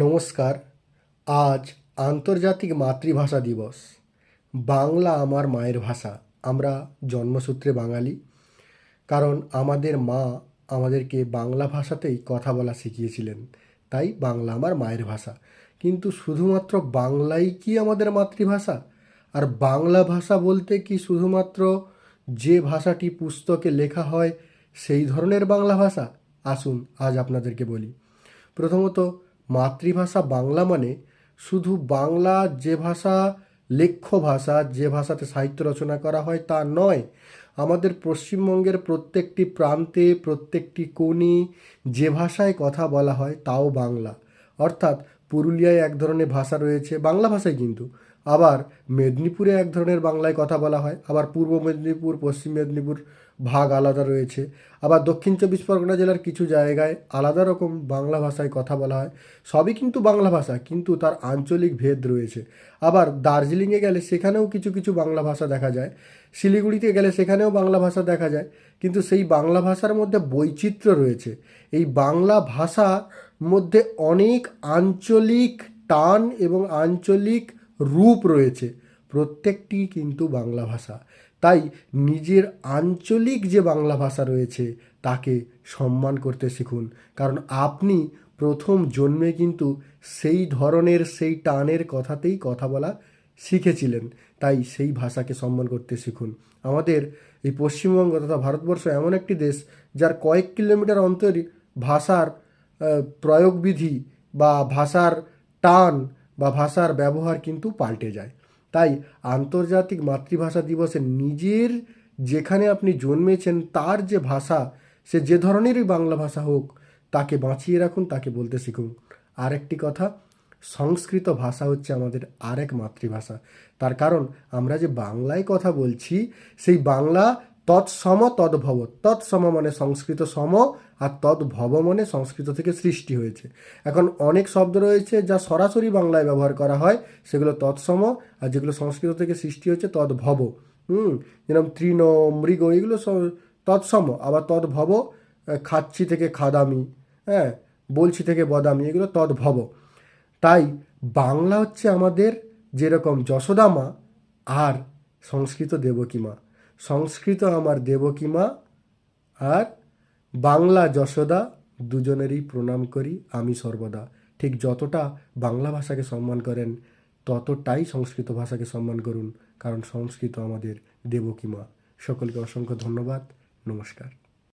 নমস্কার। আজ আন্তর্জাতিক মাতৃভাষা দিবস। বাংলা আমার মায়ের ভাষা। আমরা জন্মসূত্রে বাঙালি, কারণ আমাদের মা আমাদেরকে বাংলা ভাষাতেই কথা বলা শিখিয়েছিলেন। তাই বাংলা আমার মায়ের ভাষা। কিন্তু শুধুমাত্র বাংলাই কি আমাদের মাতৃভাষা? আর বাংলা ভাষা বলতে কি শুধুমাত্র যে ভাষাটি পুস্তকে লেখা হয় সেই ধরনের বাংলা ভাষা? আসুন আজ আপনাদেরকে বলি। প্রথমত, মাতৃভাষা বাংলা মানে শুধু বাংলা যে ভাষা, লেখ্য ভাষা, যে ভাষাতে সাহিত্য রচনা করা হয় তা নয়। আমাদের পশ্চিমবঙ্গের প্রত্যেকটি প্রান্তে, প্রত্যেকটি কোণে যে ভাষায় কথা বলা হয় তাও বাংলা। অর্থাৎ পুরুলিয়ায় এক ধরনের ভাষা রয়েছে, বাংলা ভাষায় কিন্তু। আবার মেদিনীপুরে এক ধরনের বাংলায় কথা বলা হয়, আবার পূর্ব মেদিনীপুর, পশ্চিম মেদিনীপুর ভাগ আলাদা রয়েছে। আবার দক্ষিণ চব্বিশ পরগনা জেলার কিছু জায়গায় আলাদা রকম বাংলা ভাষায় কথা বলা হয়। সবই কিন্তু বাংলা ভাষা, কিন্তু তার আঞ্চলিক ভেদ রয়েছে। আবার দার্জিলিংয়ে গেলে সেখানেও কিছু কিছু বাংলা ভাষা দেখা যায়, শিলিগুড়িতে গেলে সেখানেও বাংলা ভাষা দেখা যায়। কিন্তু সেই বাংলা ভাষার মধ্যে বৈচিত্র্য রয়েছে। এই বাংলা ভাষার মধ্যে অনেক আঞ্চলিক টান এবং আঞ্চলিক রূপ রয়েছে। প্রত্যেকটি কিন্তু বাংলা ভাষা। তাই নিজের আঞ্চলিক যে বাংলা ভাষা রয়েছে তাকে সম্মান করতে শিখুন, কারণ আপনি প্রথম জন্মে কিন্তু সেই ধরনের, সেই টানের কথাতেই কথা বলা শিখেছিলেন। তাই সেই ভাষাকে সম্মান করতে শিখুন। আমাদের এই পশ্চিমবঙ্গ তথা ভারতবর্ষ এমন একটি দেশ যার কয়েক কিলোমিটার অন্তরই ভাষার প্রয়োগবিধি বা ভাষার টান বা ভাষার ব্যবহার কিন্তু পাল্টে যায়। তাই আন্তর্জাতিক মাতৃভাষা দিবসে নিজের যেখানে আপনি জন্মেছেন তার যে ভাষা, সে যে ধরনেরই বাংলা ভাষা হোক, তাকে বাঁচিয়ে রাখুন, তাকে বলতে শিখুন। আরেকটি কথা, সংস্কৃত ভাষা হচ্ছে আমাদের আরেক মাতৃভাষা। তার কারণ আমরা যে বাংলায় কথা বলছি, সেই বাংলা তৎসম তদ্ভব। তৎসম মানে সংস্কৃত সম, আর তদ্ভব মানে সংস্কৃত থেকে সৃষ্টি হয়েছে। এখন অনেক শব্দ রয়েছে যা সরাসরি বাংলায় ব্যবহার করা হয়, সেগুলো তৎসম, আর যেগুলো সংস্কৃত থেকে সৃষ্টি হয়েছে তদ্ভব। যেরকম তৃণ, মৃগ, এগুলো তৎসম। আবার তদ্ভব, খাচ্ছি থেকে খাদামি, হ্যাঁ, বলছি থেকে বদামি, এগুলো তদ্ভব। তাই বাংলা হচ্ছে আমাদের যেরকম যশোদা মা, আর সংস্কৃত দেবকী মা। সংস্কৃত আমার দেবকী মা, আর বাংলা যশোদা, দুজনেরই প্রণাম করি আমি সর্বদা। ঠিক যতটা বাংলা ভাষাকে সম্মান করেন, ততটাই সংস্কৃত ভাষাকে সম্মান করুন, কারণ সংস্কৃত আমাদের দেবকী মা। সকলকে অসংখ্য ধন্যবাদ। নমস্কার।